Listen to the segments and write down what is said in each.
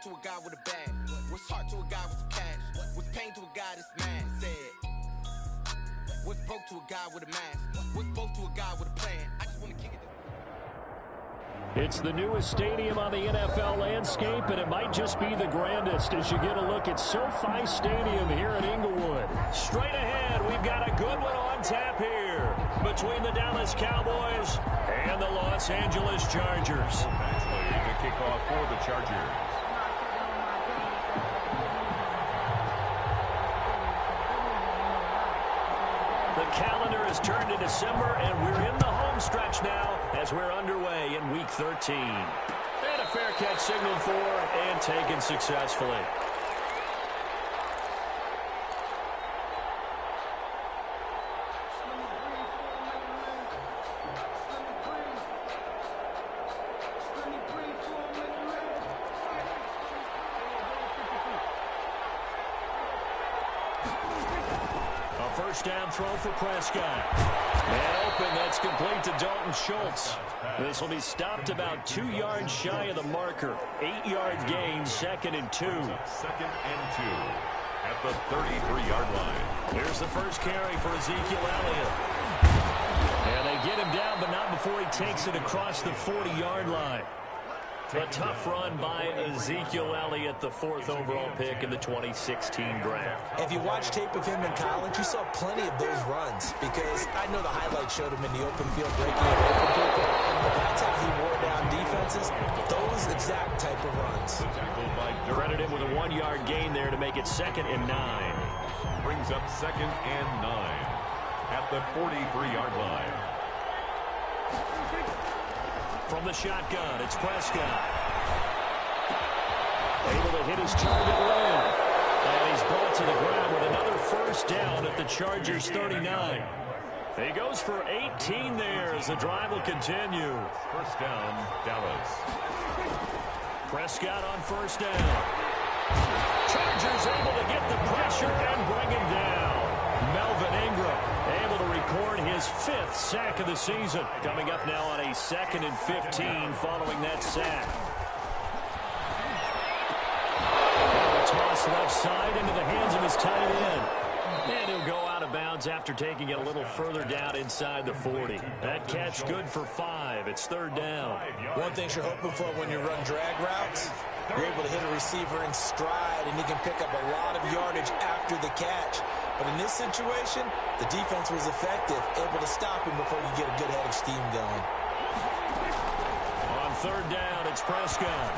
hard to a guy with a bag? What's hard to a guy with some cash? What's pain to a guy that's mad? Said, what's broke to a guy with a mask? What's both to a guy with a plan? I just want to kick it. It's the newest stadium on the NFL landscape, and it might just be the grandest as you get a look at SoFi Stadium here in Inglewood. Straight ahead, we've got a good one on tap here between the Dallas Cowboys and the Los Angeles Chargers. Actually, the kickoff for the Chargers. The calendar has turned to December, and we're in the home stretch now as we're underway in Week 13. And a fair catch signaled for and taken successfully. First down throw for Prescott. And open, that's complete to Dalton Schultz. This will be stopped about 2 yards shy of the marker. 8-yard gain, 2nd and 2. 2nd and 2 at the 33-yard line. Here's the first carry for Ezekiel Elliott. And they get him down, but not before he takes it across the 40-yard line. A tough run by Ezekiel Elliott, the 4th overall pick in the 2016 draft. If you watch tape of him in college, you saw plenty of those runs because I know the highlights showed him in the open field breaking away from people, but that's how he wore down defenses, those exact type of runs. Credit him with a 1-yard gain there to make it 2nd and 9. Brings up 2nd and 9 at the 43-yard line. From the shotgun, it's Prescott. Able to hit his target well. And he's brought to the ground with another first down at the Chargers' 39. He goes for 18 there as the drive will continue. First down, Dallas. Prescott on first down. Chargers able to get the pressure and bring him down. Melvin Ingram able to record his 5th sack of the season. Coming up now on a 2nd and 15 following that sack. And a toss left side into the hands of his tight end. And he'll go out of bounds after taking it a little further down inside the 40. That catch good for 5. It's 3rd down. One thing you're hoping for when you run drag routes, you're able to hit a receiver in stride, and he can pick up a lot of yardage after the catch. But in this situation, the defense was effective, able to stop him before you get a good head of steam going. On 3rd down, it's Prescott.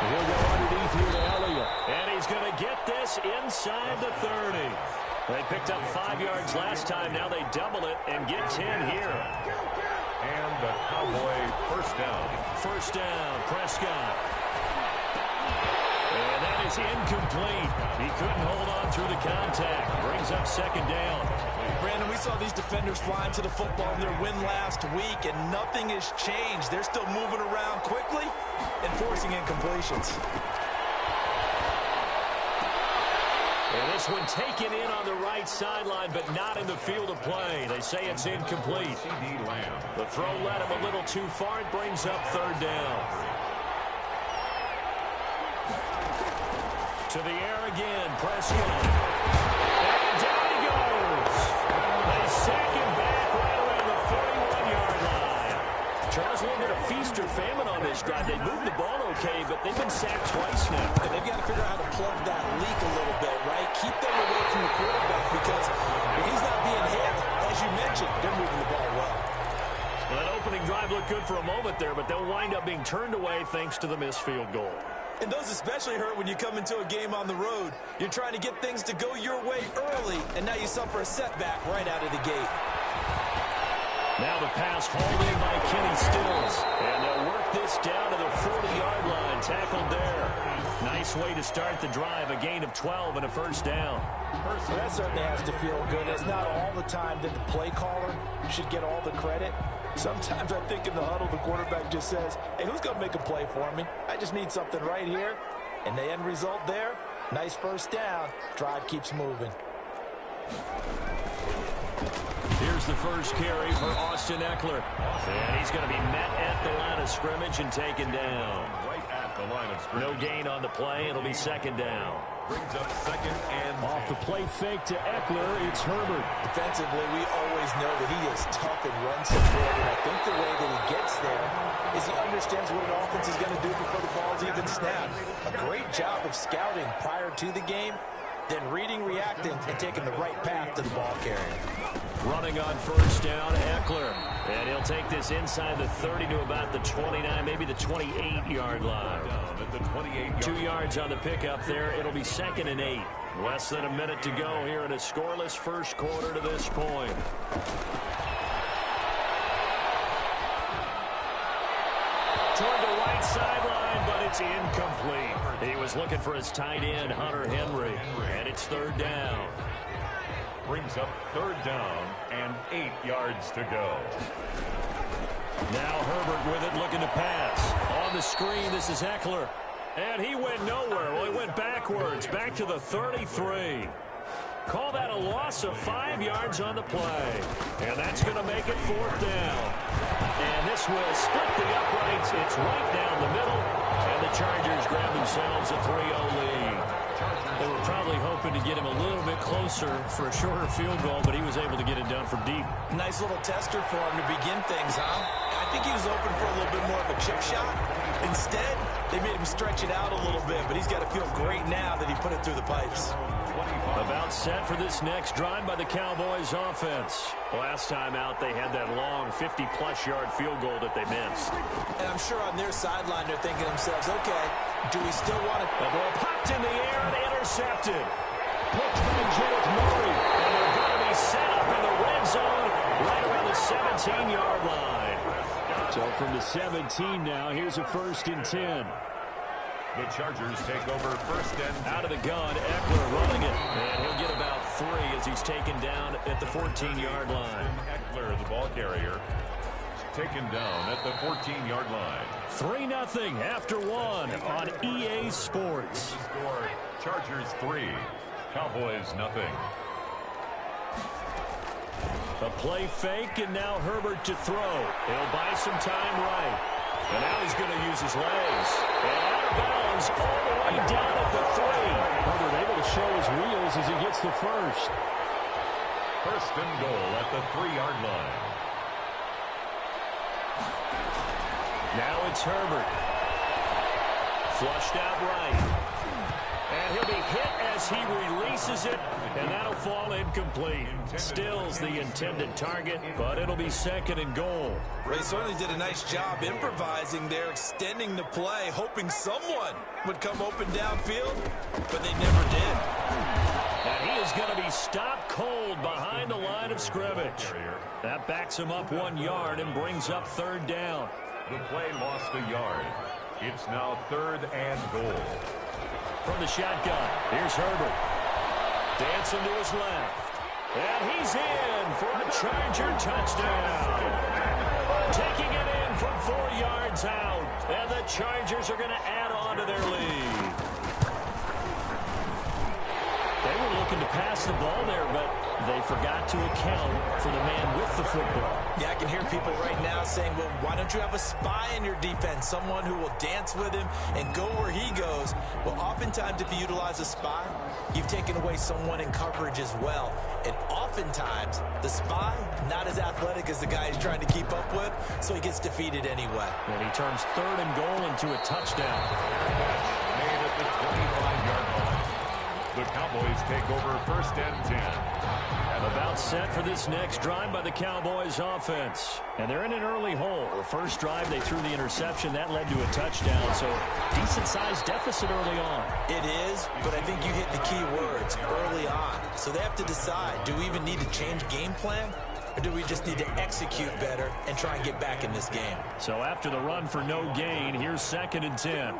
He'll go underneath here to Elliott. And he's going to get this inside the 30. They picked up 5 yards last time. Now they double it and get 10 here. And the Cowboy first down. First down, Prescott. And that is incomplete. He couldn't hold on through the contact. Brings up 2nd down. Brandon, we saw these defenders flying to the football in their win last week, and nothing has changed. They're still moving around quickly and forcing incompletions. And this one taken in on the right sideline, but not in the field of play. They say it's incomplete. The throw led him a little too far. It brings up 3rd down. To the air again, Prescott. And down he goes. They sack him back right around the 41-yard line. Charles, a little bit of feast or famine on this drive. They moved the ball okay, but they've been sacked twice now. And they've got to figure out how to plug that leak a little bit, right? Keep them away from the quarterback because if he's not being hit, as you mentioned, they're moving the ball well. Well, that opening drive looked good for a moment there, but they'll wind up being turned away thanks to the missed field goal. And those especially hurt when you come into a game on the road. You're trying to get things to go your way early, and now you suffer a setback right out of the gate. Now the pass hauled in by Kenny Stills. And they'll work this down to the 40-yard line. Tackled there. Nice way to start the drive. A gain of 12 and a first down. Well, that certainly has to feel good. It's not all the time that the play caller should get all the credit. Sometimes I think in the huddle, the quarterback just says, hey, who's going to make a play for me? I just need something right here. And the end result there, nice first down. Drive keeps moving. Here's the first carry for Austin Eckler. And he's going to be met at the line of scrimmage and taken down. Right at at the line of scrimmage. No gain on the play. It'll be second down. Brings up second and off the play fake to Eckler. It's Herbert. Defensively, we always know that he is tough and run support, and I think the way that he gets there is he understands what an offense is going to do before the ball's even snapped. A great job of scouting prior to the game, then reading, reacting, and taking the right path to the ball carrier. Running on first down, Eckler. And he'll take this inside the 30 to about the 29, maybe the 28-yard line. down at the 28-yard 2 yards on the pickup there. It'll be second and 8. Less than a minute to go here in a scoreless first quarter to this point. Toward the right sideline, but it's incomplete. He was looking for his tight end, Hunter Henry, and it's third down. brings up third down and 8 yards to go. Now Herbert with it, looking to pass. On the screen, this is Eckler. And he went nowhere. Well, he went backwards, back to the 33. Call that a loss of 5 yards on the play. And that's going to make it fourth down. And this will split the uprights. It's right down the middle. And the Chargers grab themselves a 3-0 lead. They were probably hoping to get him a little bit closer for a shorter field goal, but he was able to get it done from deep. Nice little tester for him to begin things, huh? I think he was open for a little bit more of a chip shot. Instead, they made him stretch it out a little bit, but he's got to feel great now that he put it through the pipes. About set for this next drive by the Cowboys offense. Last time out, they had that long 50-plus yard field goal that they missed. And I'm sure on their sideline, they're thinking to themselves, okay, do we still want to... The ball popped in the air and intercepted. Picked by Jared Murray. And they're going to be set up in the red zone right around the 17-yard line. So from the 17 now, here's a 1st and 10. The Chargers take over first and out of the gun. Eckler running it. And he'll get about 3 as he's taken down at the 14-yard line. Eckler, the ball carrier, taken down at the 14-yard line. 3-0 after 1 on EA Sports. Score Chargers 3, Cowboys nothing. A play fake, and now Herbert to throw. He'll buy some time right. And now he's going to use his legs. And out of bounds all the way down at the 3. Herbert able to show his wheels as he gets the first. First and goal at the 3-yard line. Now it's Herbert. Flushed out right. And he'll be hit as he releases it, and that'll fall incomplete. Stills the intended target, but it'll be second and goal. They certainly did a nice job improvising there, extending the play, hoping someone would come open downfield, but they never did. And he is going to be stopped cold behind the line of scrimmage. That backs him up 1 yard and brings up third down. The play lost a yard. It's now third and goal. From the shotgun, here's Herbert. Dancing to his left. And he's in for a Charger touchdown. Taking it in from 4 yards out. And the Chargers are going to add on to their lead. They were looking to pass the ball there, but they forgot to account for the man with the football. Yeah, I can hear people right now saying, well, why don't you have a spy in your defense, someone who will dance with him and go where he goes? Well, oftentimes if you utilize a spy, you've taken away someone in coverage as well. And oftentimes, the spy, not as athletic as the guy he's trying to keep up with, so he gets defeated anyway. And he turns third and goal into a touchdown. Made at the 25-yard line. The Cowboys take over first and 10. About set for this next drive by the Cowboys offense. And they're in an early hole. The first drive, they threw the interception. That led to a touchdown. So decent-sized deficit early on. It is, but I think you hit the key words, early on. So they have to decide, do we even need to change game plan? Or do we just need to execute better and try and get back in this game? So after the run for no gain, here's 2nd and 10.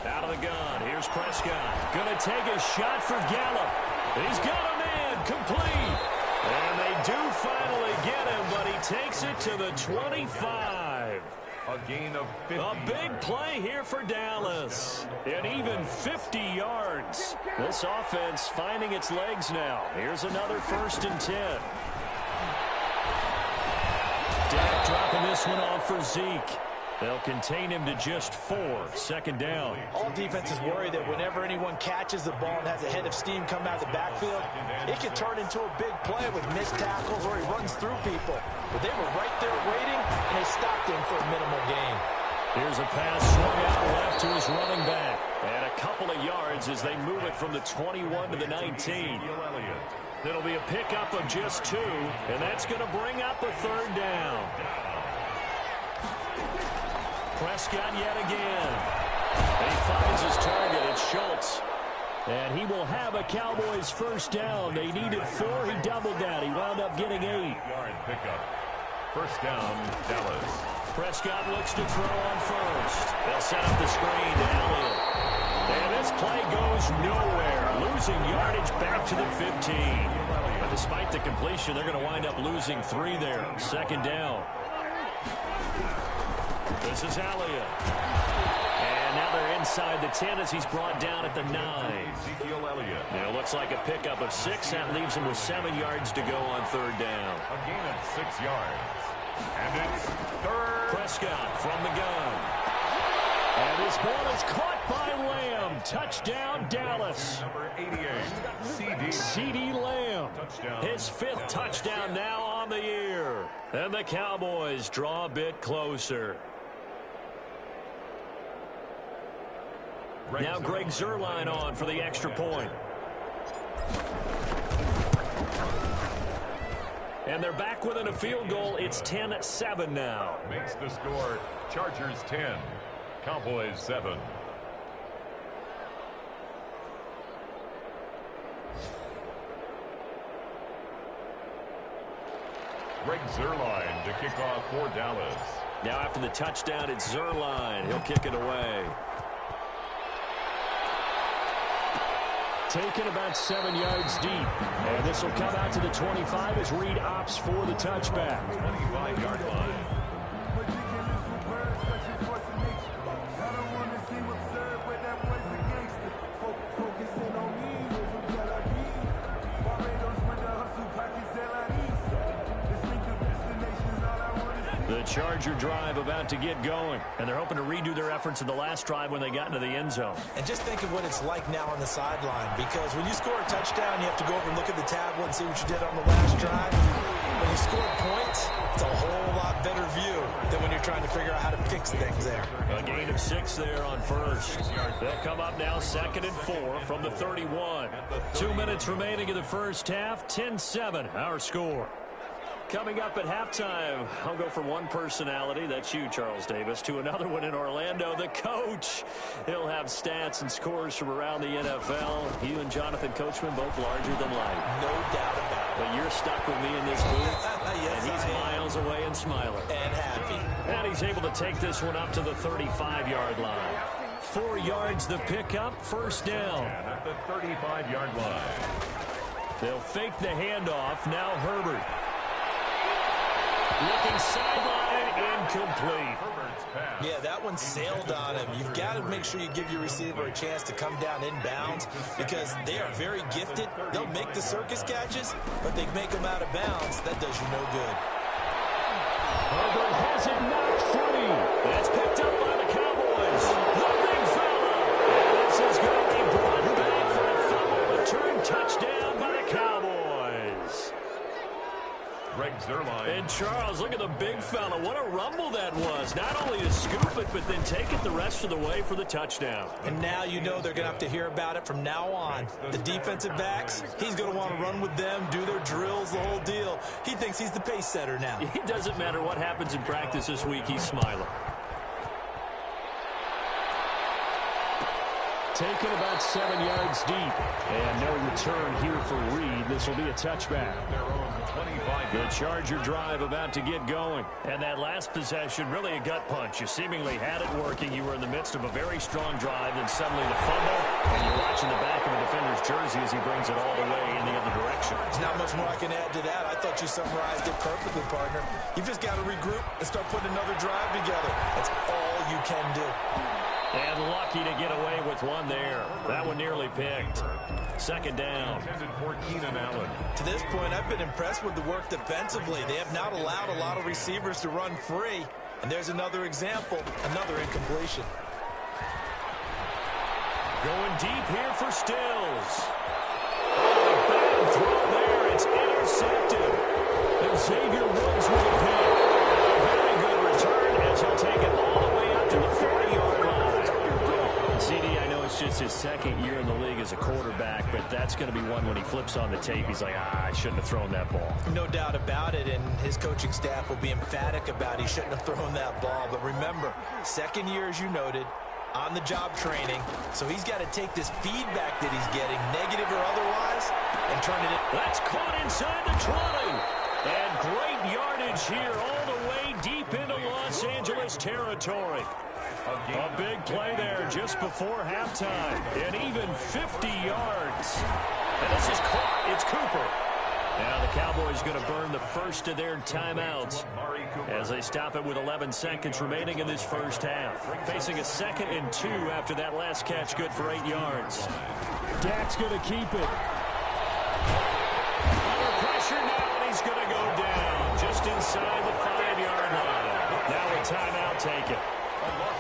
Out of the gun, here's Prescott. Going to take a shot for Gallup. He's got a man, complete. And they do finally get him, but he takes it to the 25. A gain of 50. A big play here for Dallas. And even 50 yards. This offense finding its legs now. Here's another 1st and 10. Dak dropping this one off for Zeke. They'll contain him to just 4. Second down. All defenses worry that whenever anyone catches the ball and has a head of steam come out of the backfield, it can turn into a big play with missed tackles or he runs through people. But they were right there waiting, and they stopped him for a minimal gain. Here's a pass swung out left to his running back. And a couple of yards as they move it from the 21 to the 19. It'll be a pickup of just 2, and that's going to bring up a third down. Prescott yet again. And he finds his target. It's Schultz. And he will have a Cowboys first down. They needed 4. He doubled that. He wound up getting 8. Yard pickup. First down, Dallas. Prescott looks to throw on first. They'll set up the screen to Elliott. And this play goes nowhere. Losing yardage back to the 15. But despite the completion, they're going to wind up losing 3 there. Second down. This is Elliott. And now they're inside the 10 as he's brought down at the 9. Ezekiel Elliott. Now it looks like a pickup of 6. That leaves him with 7 yards to go on third down. A gain of 6 yards. And it's third. Prescott from the gun. And this ball is caught by Lamb. Touchdown, Dallas. Number 88, CeeDee Lamb. Touchdown. His 5th touchdown now on the year. And the Cowboys draw a bit closer. Now Greg Zuerlein on for the extra point. And they're back within a field goal. It's 10-7 now. Makes the score Chargers 10, Cowboys 7. Greg Zuerlein to kick off for Dallas. Now after the touchdown, it's Zuerlein. He'll kick it away. Taken about 7 yards deep. And this will come out to the 25 as Reed opts for the touchback. 25-yard line. The Charger drive about to get going. And they're hoping to redo their efforts in the last drive when they got into the end zone. And just think of what it's like now on the sideline, because when you score a touchdown, you have to go over and look at the tablet and see what you did on the last drive. When you score points, it's a whole lot better view than when you're trying to figure out how to fix things there. A gain of 6 there on first. They'll come up now 2nd and 4 from the 31. 2 minutes remaining in the first half. 10-7 our score. Coming up at halftime, I'll go from one personality, that's you, Charles Davis, to another one in Orlando, the coach. He'll have stats and scores from around the NFL. You and Jonathan Coachman both larger than life. No doubt about it. But you're stuck with me in this booth, Yes, and he's miles away and smiling. And happy. And he's able to take this one up to the 35-yard line. 4 yards the pickup, first down. And at the 35-yard line. They'll fake the handoff, now Herbert. Looking sideline, incomplete. Yeah, that one sailed on him. You've got to make sure you give your receiver a chance to come down inbounds because they are very gifted. They'll make the circus catches, but they make them out of bounds. That does you no good. Herbert has it knocked free. That's picked up by the Cowboys. The big fella. And this is going to be brought back for a fumble return touchdown by the Cowboys. Greg Zuerlein. And Charles, look at the big fella. What a rumble that was. Not only to scoop it, but then take it the rest of the way for the touchdown. And now you know they're going to have to hear about it from now on. The defensive backs, he's going to want to run with them, do their drills, the whole deal. He thinks he's the pace setter now. It doesn't matter what happens in practice this week. He's smiling. Taken about 7 yards deep. And no return here for Reed. This will be a touchback. The Charger drive about to get going. And that last possession, really a gut punch. You seemingly had it working. You were in the midst of a very strong drive, then suddenly the fumble. And you're watching the back of a defender's jersey as he brings it all the way in the other direction. There's not much more I can add to that. I thought you summarized it perfectly, partner. You've just got to regroup and start putting another drive together. That's all you can do. And lucky to get away with one there. That one nearly picked. Second down. To this point, I've been impressed with the work defensively. They have not allowed a lot of receivers to run free. And there's another example, another incompletion. Going deep here for Stills. Oh, bad throw there. It's intercepted. And Xavier Woods with a pick. A very good return as he'll take it all the way out to the 40-yard line. CD, I know it's just his second year in the league as a quarterback, but that's going to be one when he flips on the tape. He's like, I shouldn't have thrown that ball. No doubt about it, and his coaching staff will be emphatic about he shouldn't have thrown that ball. But remember, second year, as you noted, on-the-job training, so he's got to take this feedback that he's getting, negative or otherwise, and turn it in. That's caught inside the 20. And great yardage here all the way deep into Los Angeles territory. A big play there just before halftime. And even 50 yards. And this is caught. It's Cooper. Now the Cowboys going to burn the first of their timeouts as they stop it with 11 seconds remaining in this first half. Facing a 2nd and 2 after that last catch, good for 8 yards. Dak's going to keep it. Under pressure now, and he's going to go down just inside the 5-yard line. Now a timeout taken.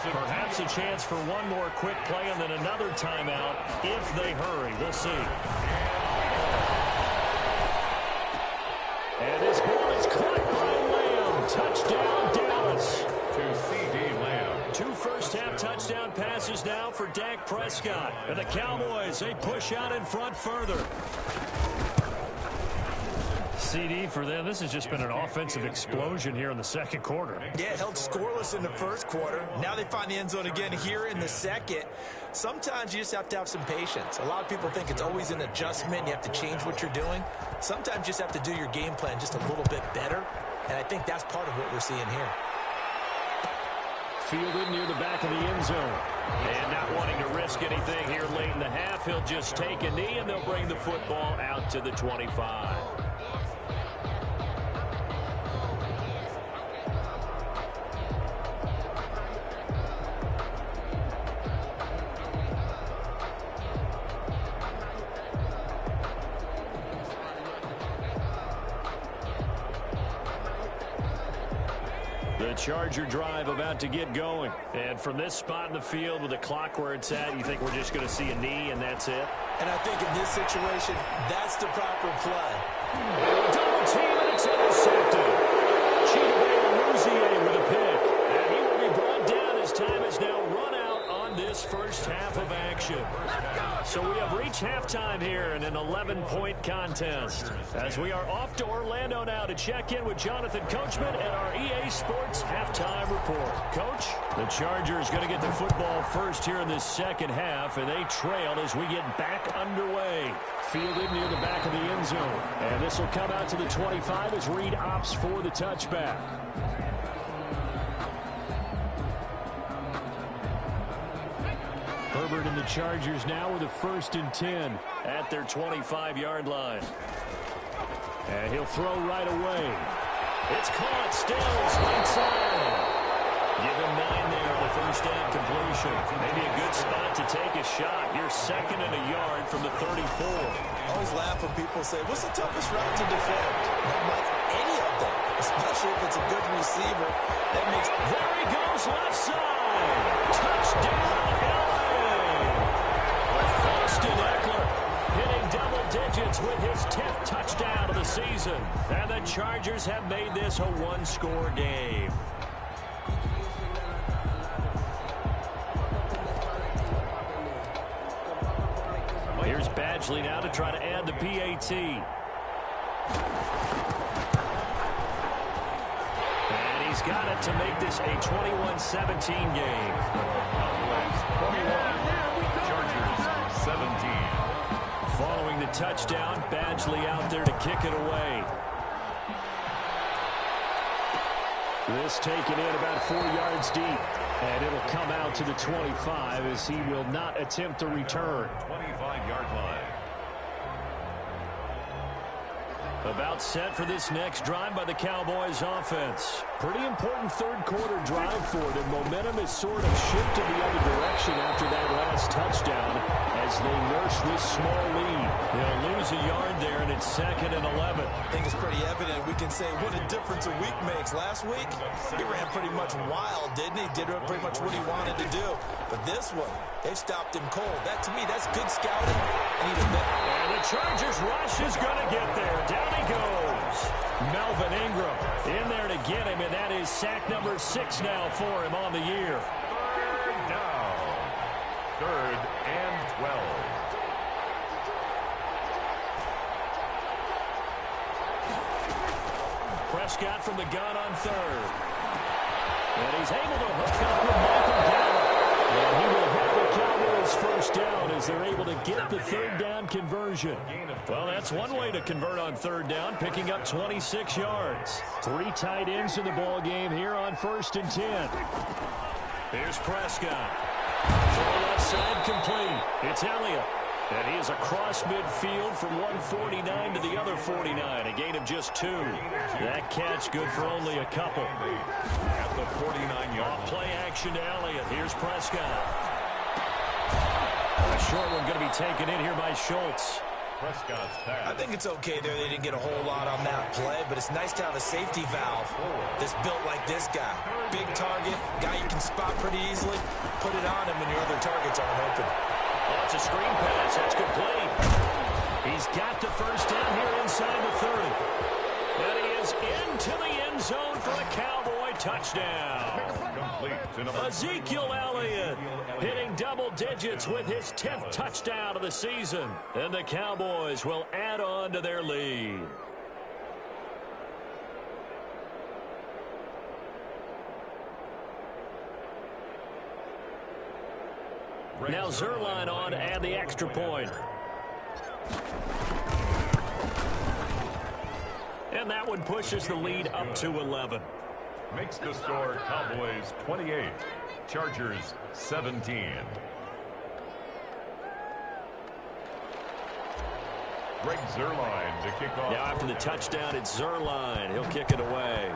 Perhaps a chance for one more quick play and then another timeout if they hurry. We'll see. And this ball is caught by Lamb. Touchdown, Dallas. To C.D. Lamb. 2 first-half touchdown passes now for Dak Prescott. And the Cowboys, they push out in front further. CD, for them, this has just been an offensive explosion here in the second quarter. Yeah, held scoreless in the first quarter. Now they find the end zone again here in the second. Sometimes you just have to have some patience. A lot of people think it's always an adjustment. You have to change what you're doing. Sometimes you just have to do your game plan just a little bit better. And I think that's part of what we're seeing here. Fielded near the back of the end zone. And not wanting to risk anything here late in the half, he'll just take a knee, and they'll bring the football out to the 25. The Charger drive about to get going. And from this spot in the field with the clock where it's at, you think we're just going to see a knee and that's it? And I think in this situation, that's the proper play. Double team and it's intercepted. Chidobe with a pick. And he will be brought down as time is now run out on this first half of action. So we have reached halftime here in an 11-point contest. As we are off to Orlando now to check in with Jonathan Coachman and our EA Sports halftime report. Coach, the Chargers going to get the football first here in this second half, and they trail as we get back underway. Fielded near the back of the end zone. And this will come out to the 25 as Reed opts for the touchback. Herbert and the Chargers now with a 1st and 10 at their 25-yard line. And he'll throw right away. It's caught. Stills right side. Give him 9 there on the first down completion. Maybe a good spot to take a shot. You're 2nd and a yard from the 34. I always laugh when people say, what's the toughest route to defend? Not any of them, especially if it's a good receiver. That makes. There he goes, left side. Touchdown, Austin Eckler hitting double digits with his 10th touchdown of the season. And the Chargers have made this a one-score game. Here's Badgley now to try to add the PAT. And he's got it to make this a 21-17 game. 17. Following the touchdown, Badgley out there to kick it away. This taken in about 4 yards deep. And it'll come out to the 25 as he will not attempt to return. 25-yard line. About set for this next drive by the Cowboys offense. Pretty important third quarter drive for them. Momentum has sort of shifted the other direction after that last touchdown. as they nurse this small lead. They'll lose a yard there, and it's 2nd and 11. I think it's pretty evident. We can say what a difference a week makes. Last week, he ran pretty much wild, didn't he? Did pretty much what he wanted to do. But this one, they stopped him cold. That, to me, that's good scouting. And the Chargers rush is going to get there. Down he goes. Melvin Ingram in there to get him, and that is sack number 6 now for him on the year. 3rd down. 3rd and 12. Prescott from the gun on 3rd. And he's able to hook up with Michael Gallup. And he will have the Cowboys first down as they're able to get the 3rd down conversion. Well, that's one way to convert on 3rd down, picking up 26 yards. 3 tight ends in the ball game here on 1st and 10. Here's Prescott. Throw left side complete. It's Elliott. And he is across midfield from one 49 to the other 49. A gain of just 2. That catch good for only a couple. At the 49-yard play action to Elliott. Here's Prescott. A short one going to be taken in here by Schultz. Prescott's pass. I think it's okay there. They didn't get a whole lot on that play, but it's nice to have a safety valve that's built like this guy. Big target, guy you can spot pretty easily. Put it on him when your other targets aren't open. Oh, it's a screen pass. That's complete. He's got the first down here inside the 30. And he is into the end zone for a Cowboy touchdown. Ezekiel Elliott hitting double digits with his 10th touchdown of the season. And the Cowboys will add on to their lead. Now Zerline on to add the extra point. And that one pushes the lead up to 11. Makes the score Cowboys 28, Chargers 17. Greg Zerline to kick off. Now after the touchdown, it's Zerline. He'll kick it away.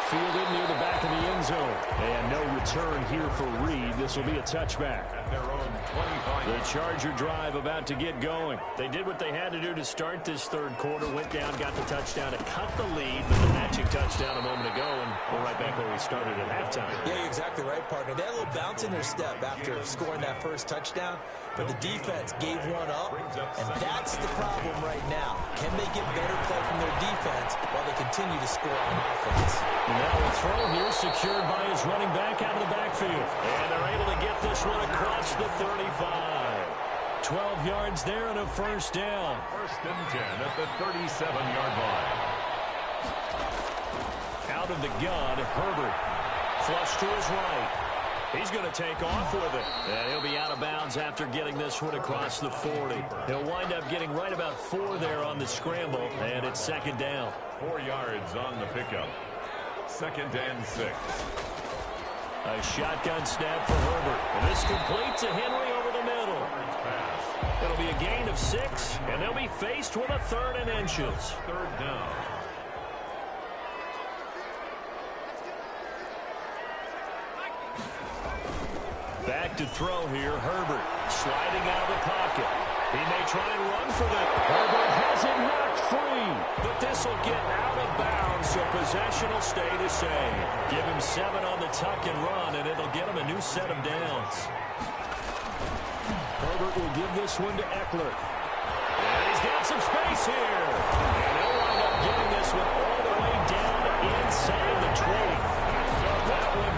Fielded near the back of the end zone. And no return here for Reed. This will be a touchback. At their own 25. The Charger drive about to get going. They did what they had to do to start this 3rd quarter. Went down, got the touchdown to cut the lead with the matching touchdown a moment ago. And we're right back where we started at halftime. Yeah, you're exactly right, partner. They had a little bounce in their step after scoring that first touchdown. But the defense gave one up. And that's the problem right now. Can they get better play from their defense while they continue to score on offense? Now a throw here secured by his running back out of the backfield. And they're able to get this one across the 35. 12 yards there and a first down. 1st and 10 at the 37-yard line. Out of the gun, Herbert. Flush to his right. He's going to take off with it. And he'll be out of bounds after getting this one across the 40. He'll wind up getting right about 4 there on the scramble. And it's 2nd down. 4 yards on the pickup. 2nd and 6. A shotgun snap for Herbert. And this complete to Henry over the middle. It'll be a gain of 6, and they'll be faced with a 3rd and inches. 3rd down. Back to throw here, Herbert sliding out of the pocket. He may try and run for that. Herbert has it knocked free, but this will get out of bounds, so possession will stay the same. Give him 7 on the tuck and run, and it'll get him a new set of downs. Herbert will give this one to Eckler. And he's got some space here. And he'll wind up getting this one all the way down inside the 20. That one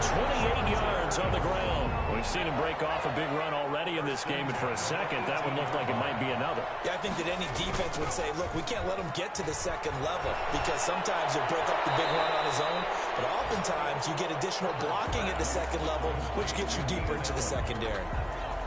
28 yards on the ground. We've seen him break off a big run already in this game, and for a second, that one looked like it might be another. Yeah, I think that any defense would say, look, we can't let him get to the 2nd level, because sometimes he'll break up the big run on his own, but oftentimes you get additional blocking at the 2nd level, which gets you deeper into the secondary.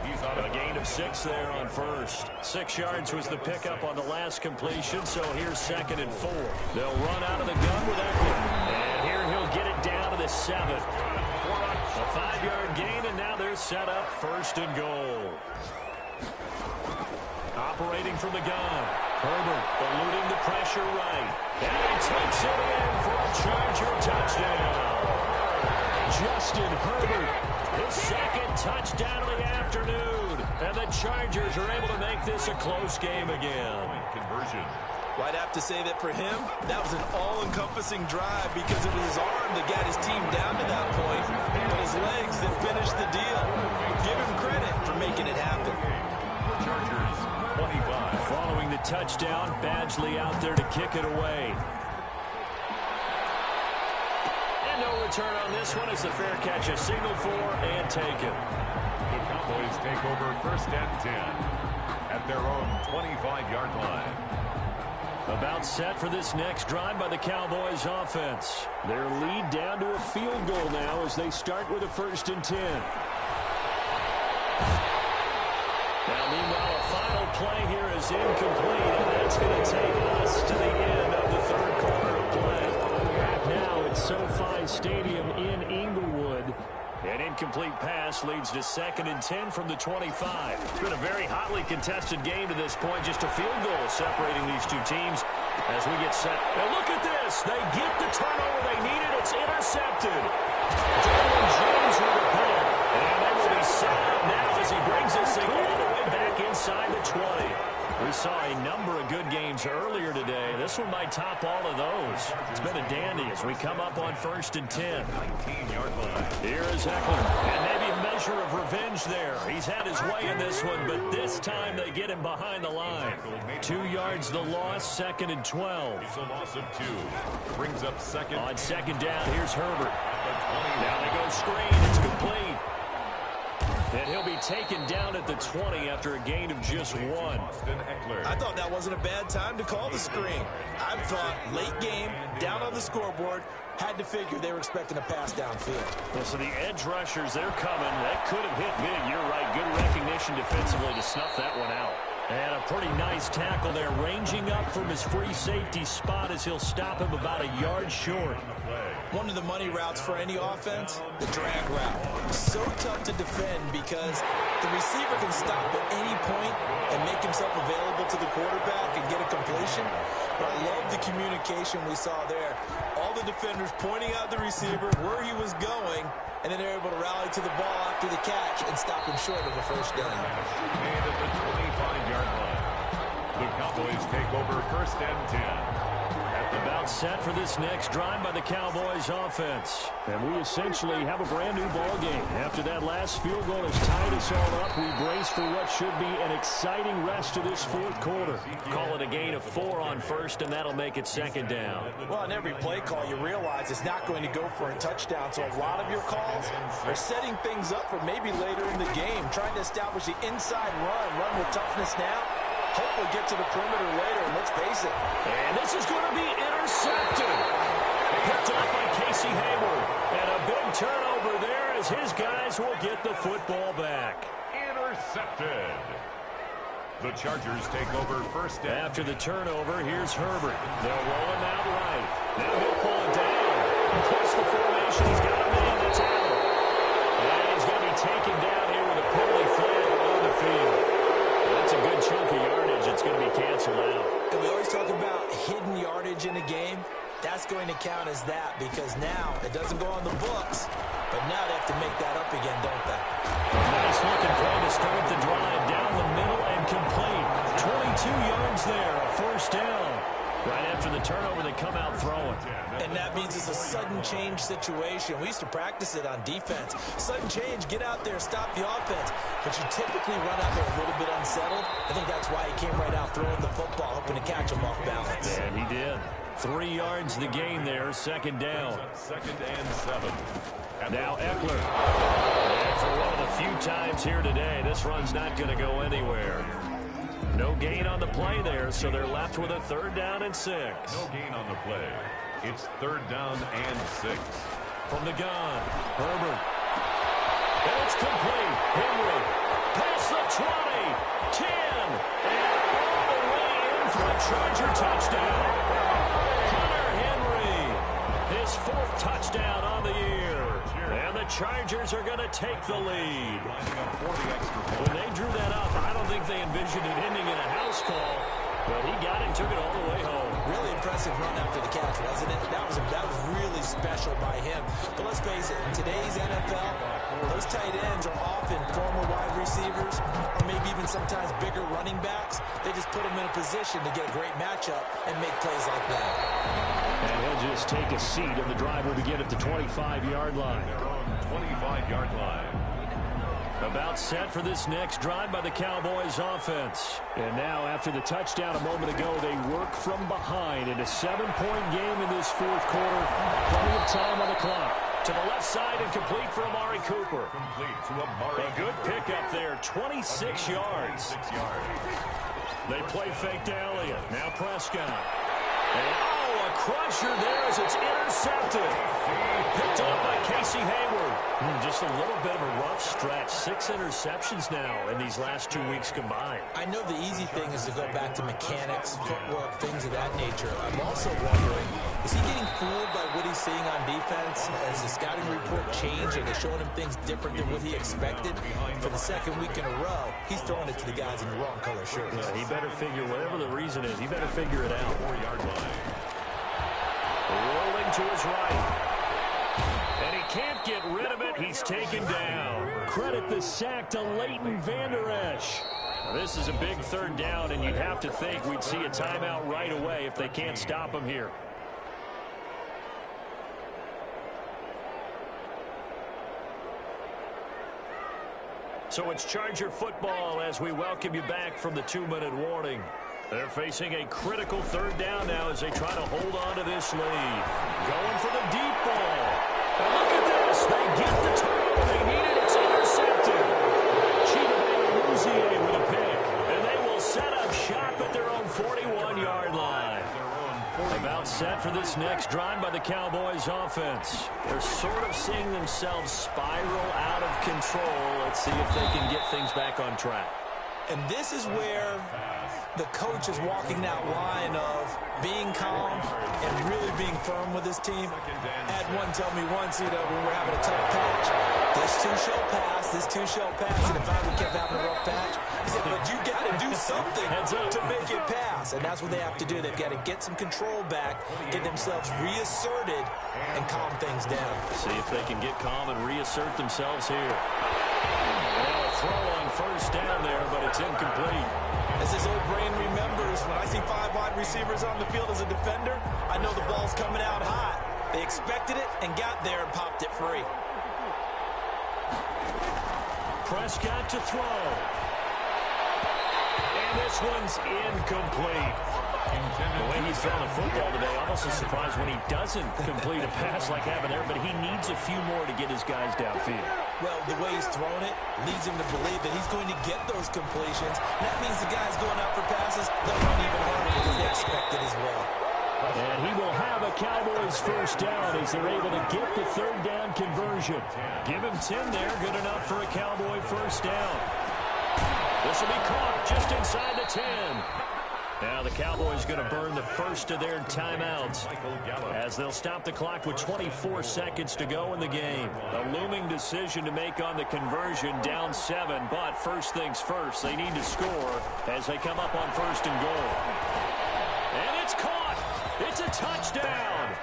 A gain of 6 there on 1st. 6 yards was the pickup on the last completion, so here's 2nd and 4. They'll run out of the gun with Eckler. And here he'll get it down to the 7. A 5-yard gain, and now they're set up 1st and goal. Operating from the gun. Herbert eluding the pressure right. And he takes it in for a Charger touchdown. Justin Herbert, his second touchdown of the afternoon. And the Chargers are able to make this a close game again. Conversion. Well, I'd have to say that for him, that was an all-encompassing drive because it was his arm that got his team down to that point, but his legs that finished the deal. Give him credit for making it happen. Chargers 25. Following the touchdown, Badgley out there to kick it away. And no return on this one as the fair catch, a signal for and taken. The Cowboys take over 1st and 10 at their own 25-yard line. About set for this next drive by the Cowboys offense. Their lead down to a field goal now as they start with a 1st and 10. Now, meanwhile, a final play here is incomplete, and that's going to take us to the end of the 3rd quarter of play. Back now at SoFi Stadium in Inglewood. An incomplete pass leads to 2nd and 10 from the 25. It's been a very hotly contested game to this point. Just a field goal separating these two teams as we get set. Now look at this. They get the turnover they needed. It's intercepted. Jalen James with the pull. And they will be set up now as he brings this thing all the way back inside the 20. We saw a number of good games earlier today. This one might top all of those. It's been a dandy as we come up on 1st and 10. 19-yard line. Here is Eckler, and maybe a measure of revenge there. He's had his way in this one, but this time they get him behind the line. 2 yards the loss, 2nd and 12. It's a loss of 2. Brings up 2nd. On 2nd down, here's Herbert. Now they go screen. It's complete. And he'll be taken down at the 20 after a gain of just 1. I thought that wasn't a bad time to call the screen. I thought late game, down on the scoreboard, had to figure they were expecting a pass downfield. Well, so the edge rushers, they're coming. That could have hit big. You're right. Good recognition defensively to snuff that one out. And a pretty nice tackle there, ranging up from his free safety spot as he'll stop him about a yard short. One of the money routes for any offense, the drag route. So tough to defend because the receiver can stop at any point and make himself available to the quarterback and get a completion. But I love the communication we saw there. All the defenders pointing out the receiver, where he was going, and then they're able to rally to the ball after the catch and stop him short of a 1st down. And at the 25-yard line, the Cowboys take over 1st and 10. About set for this next drive by the Cowboys offense. And we essentially have a brand new ball game. After that last field goal has tied us all up, we brace for what should be an exciting rest of this 4th quarter. Call it a gain of 4 on 1st, and that'll make it 2nd down. Well, on every play call, you realize it's not going to go for a touchdown. So a lot of your calls are setting things up for maybe later in the game, trying to establish the inside run with toughness now. Hopefully get to the perimeter later, and let's face it. And this is going to be intercepted. Picked up by Casey Hayward. And a big turnover there as his guys will get the football back. Intercepted. The Chargers take over 1st and after the turnover, here's Herbert. They'll roll him out right. Now he'll pull it down. Plus the formation. He's got a man that's out. And he's going to be taken down here with a penalty flag on the field. That's a good chunk of yardage. It's going to be canceled out. And we always talk about hidden yardage in a game. That's going to count as that because now it doesn't go on the books, but now they have to make that up again, don't they? Nice looking play to start the drive down the middle and complete. 22 yards there, a 1st down. Right after the turnover, they come out throwing. And that means it's a sudden change situation. We used to practice it on defense. Sudden change, get out there, stop the offense. But you typically run out there a little bit unsettled. I think that's why he came right out throwing the football, hoping to catch him off balance. And he did. 3 yards the gain there, 2nd down. 2nd and 7. Now Eckler. And for one of the few times here today, this run's not going to go anywhere. No gain on the play there, so they're left with a 3rd down and 6. No gain on the play. It's 3rd down and 6. From the gun, Herbert. And it's complete. Henry. Past the 20. 10. And all the way in for a Charger touchdown. Hunter Henry. His 4th touchdown on the year. And the Chargers are going to take the lead. When they drew that up, I don't think they envisioned it ending in a house call, but he got it, took it all the way home. Really impressive run after the catch, wasn't it? That was really special by him. But let's face it, in today's NFL, those tight ends are often former wide receivers or maybe even sometimes bigger running backs. They just put them in a position to get a great matchup and make plays like that. And he'll just take a seat, and the drive will begin at the 25-yard line. Their own 25-yard line. About set for this next drive by the Cowboys offense. And now, after the touchdown a moment ago, they work from behind in a 7-point game in this fourth quarter. Plenty of time on the clock. To the left side and complete for Amari Cooper. Complete to Amari A good pickup there, 26 yards. 26 yards. They play fake to Elliott. Now Prescott. And, a crusher there as it's intercepted. Picked off by Casey Hayward. Just a little bit of a rough stretch. 6 interceptions now in these last 2 weeks combined. I know the easy thing is to go back to mechanics, footwork, things of that nature. I'm also wondering, is he getting fooled by what he's seeing on defense? Has the scouting report changed? Are they showing him things different than what he expected? For the second week in a row, he's throwing it to the guys in the wrong color shirts. Yeah, he better figure, whatever the reason is, he better figure it out. 4-yard line. Rolling to his right. And he can't get rid of it. He's taken down. Credit the sack to Leighton Vander Esch. Now, this is a big third down, and you'd have to think we'd see a timeout right away if they can't stop him here. So it's Charger football as we welcome you back from the 2-minute warning. They're facing a critical third down now as they try to hold on to this lead. Going for the deep ball. And look at this. They get the turnover they needed. It's intercepted. Chidobe with a pick. And they will set up shop at their own 41-yard line. About set for this next drive by the Cowboys offense. They're sort of seeing themselves spiral out of control. Let's see if they can get things back on track. And this is where the coach is walking that line of being calm and really being firm with his team. I had one tell me once, when we're having a tough patch, this too shall pass, this too shall pass. And if I kept having a rough patch, he said, but you got to do something to make it pass. And that's what they have to do. They've got to get some control back, get themselves reasserted, and calm things down. See if they can get calm and reassert themselves here. Throw on first down there, but it's incomplete. As his old brain remembers, when I see 5 wide receivers on the field as a defender, I know the ball's coming out hot. They expected it and got there and popped it free. Prescott to throw. And this one's incomplete. The way he's throwing the football today, almost a surprise when he doesn't complete a pass like having there, but he needs a few more to get his guys downfield. Well, the way he's thrown it leads him to believe that he's going to get those completions. And that means the guys going out for passes, they'll run even harder because they expect it as well. And he will have a Cowboys first down as they're able to get the third down conversion. Give him 10 there, good enough for a Cowboy first down. This will be caught just inside the 10. Now the Cowboys going to burn the first of their timeouts as they'll stop the clock with 24 seconds to go in the game. A looming decision to make on the conversion, down 7, but first things first, they need to score as they come up on first and goal. And it's caught. It's a touchdown.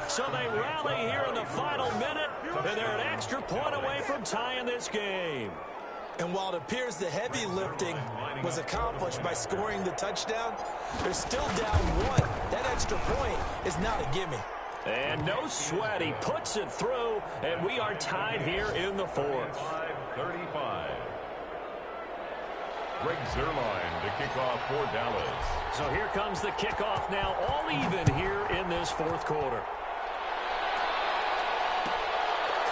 So they rally here in the final minute, and they're an extra point away from tying this game. And while it appears the heavy lifting was accomplished by scoring the touchdown, they're still down 1. That extra point is not a gimme. And no sweat. He puts it through, and we are tied here in the fourth. 5:35. Greg Zuerlein to kick off for Dallas. So here comes the kickoff now, all even here in this fourth quarter.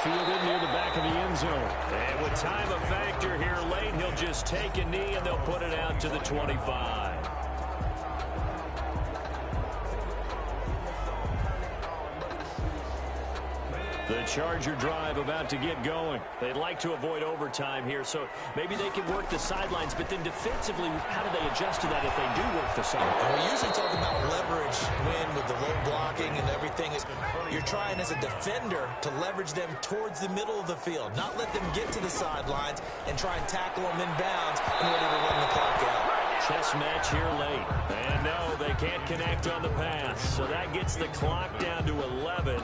Fielded near the back of the end zone. And with time a factor here late, he'll just take a knee and they'll put it out to the 25. The Charger drive about to get going. They'd like to avoid overtime here, so maybe they can work the sidelines, but then defensively, how do they adjust to that if they do work the sidelines? And we usually talk about leverage win with the low blocking and everything. You're trying as a defender to leverage them towards the middle of the field, not let them get to the sidelines and try and tackle them in bounds in order to run the clock out. chess match here late. And no, they can't connect on the pass. So that gets the clock down to 11.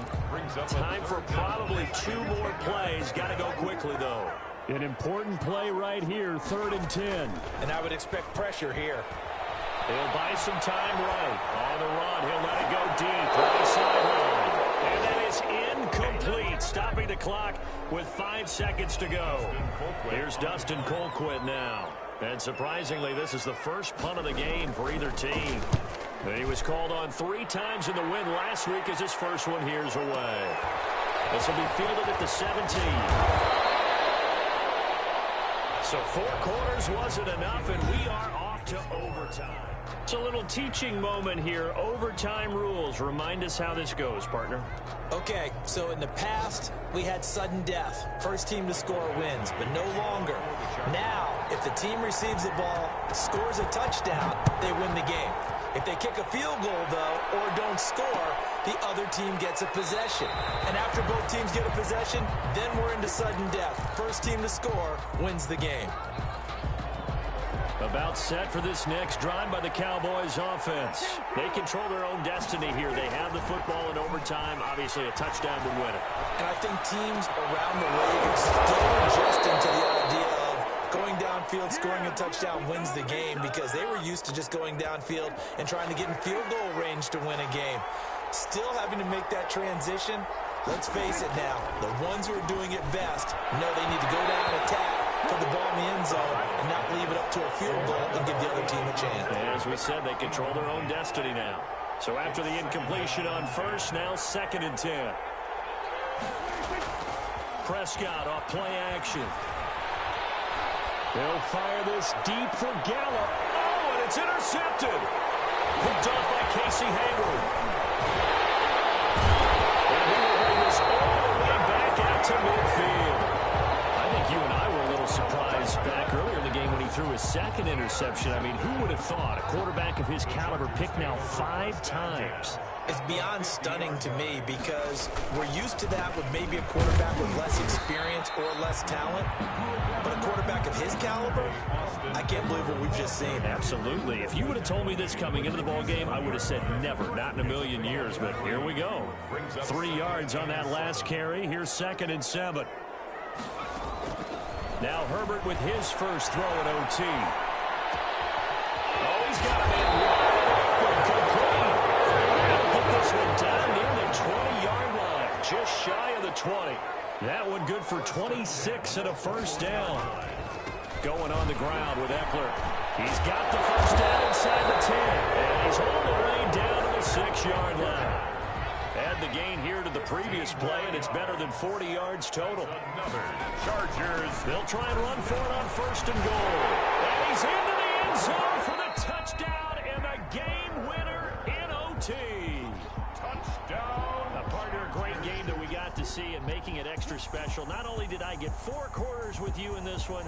Time for probably 2 more plays. Got to go quickly, though. An important play right here, 3rd and 10. And I would expect pressure here. He'll buy some time right. On the run, he'll let it go deep. Right sideline. And that is incomplete, stopping the clock with 5 seconds to go. Here's Dustin Colquitt now. And surprisingly, this is the first punt of the game for either team. And he was called on 3 times in the win last week as his first one here's away. This will be fielded at the 17. So 4 quarters wasn't enough, and we are off to overtime. It's a little teaching moment here. Overtime rules. Remind us how this goes, partner. Okay, so in the past, we had sudden death. First team to score wins, but no longer. Now, if the team receives the ball, scores a touchdown, they win the game. If they kick a field goal, though, or don't score, the other team gets a possession. And after both teams get a possession, then we're into sudden death. First team to score wins the game. About set for this next drive by the Cowboys offense. They control their own destiny here. They have the football in overtime. Obviously, a touchdown would win it. And I think teams around the league are still adjusting to the idea of going downfield, scoring a touchdown wins the game, because they were used to just going downfield and trying to get in field goal range to win a game. Still having to make that transition. Let's face it now, the ones who are doing it best know they need to go down and attack, put the ball in the end zone, and not leave it up to a field goal and give the other team a chance. And as we said, they control their own destiny now. So after the incompletion on first, now 2nd and 10. Prescott off play action. They'll fire this deep for Gallup. Oh, and it's intercepted. Picked off by Casey Hayward. And he will bring this all the way back out to midfield. I think you and I were a little surprised back earlier in the game when he threw his 2nd interception. I mean, who would have thought a quarterback of his caliber picked now 5 times? It's beyond stunning to me, because we're used to that with maybe a quarterback with less experience or less talent. But a quarterback of his caliber, I can't believe what we've just seen. Absolutely. If you would have told me this coming into the ball game, I would have said never, not in a million years. But here we go. 3 yards on that last carry. Here's 2nd and 7. Now Herbert with his first throw at OT. Oh, he's got a man wide open, complete. They'll get this one down near the 20-yard line, just shy of the 20. That one good for 26 and a first down. Going on the ground with Eckler. He's got the first down inside the 10. And he's all the way down to the 6-yard line. Add the gain here to the previous play, and it's better than 40 yards total. Another Chargers. They'll try and run for it on 1st and goal. And he's into the end zone for the touchdown and the game winner in OT. Touchdown. Partner, a great game that we got to see, and making it extra special. Not only did I get 4 quarters with you in this one,